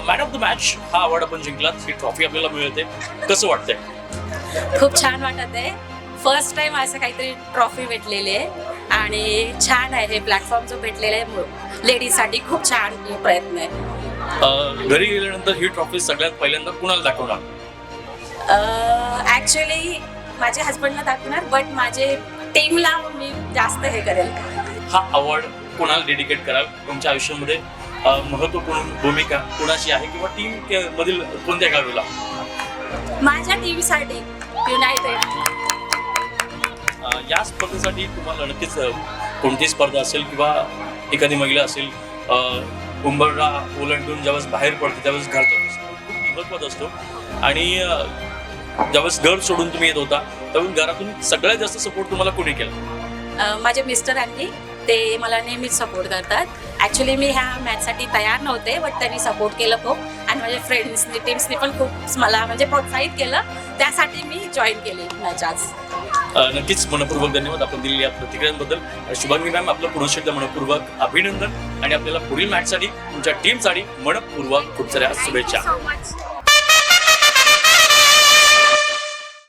Man of the match हा award आपण जिंकलात, ही trophy आपल्याला मिळते, कसं वाटतंय? खूप छान वाटत आहे. फर्स्ट टाइम असं काहीतरी ट्रॉफी भेटलेली आहे आणि छान आहे हे प्लॅटफॉर्म जो भेटलेला आहे लेडीजसाठी. खूप छान प्रयत्न आहे. घरी गेल्यानंतर ही ट्रॉफी सगळ्यात पहिल्यांदा कुणाला दाखवणार? ॲक्च्युली माझ्या हस्बंडला दाखवणार, बट माझे टीमला मी जास्त हे करेल. हा अवॉर्ड कोणाला डेडिकेट कराल? तुमच्या आयुष्यामध्ये महत्त्वपूर्ण भूमिका कोणाची आहे किंवा टीम मधील कोणत्या खेळाडूला? माझ्या टीमसाठी युनायटेड. या स्पर्धेसाठी तुम्हाला नक्कीच कोणती स्पर्धा असेल किंवा एखादी महिला असेल उंबरला ओलांडून ज्यावेळेस बाहेर पडते त्यावेळेस घरचा खूप महत्त्वाचा असतो आणि ज्यावेळेस घर सोडून तुम्ही येत होता त्यावेळेस घरातून सगळ्यात जास्त सपोर्ट तुम्हाला कोणी केला? माझे मिस्टरांनी ते मला नेहमीच सपोर्ट करतात. ॲक्च्युली मी ह्या मॅचसाठी तयार नव्हते, बट त्यांनी सपोर्ट केलं खूप आणि माझ्या फ्रेंड्सनी टीम्सनी पण खूप मला म्हणजे प्रोत्साहित केलं. त्यासाठी मी जॉईन केली मॅच आज. नक्कीच मनपूर्वक धन्यवाद आपण दिलेल्या प्रतिक्रियांबद्दल. शुभांगी मॅम, आपलं पुन्हा एकदा मनपूर्वक अभिनंदन आणि आपल्याला पुढील मॅचसाठी तुमच्या टीमसाठी मनपूर्वक खूप साऱ्या शुभेच्छा.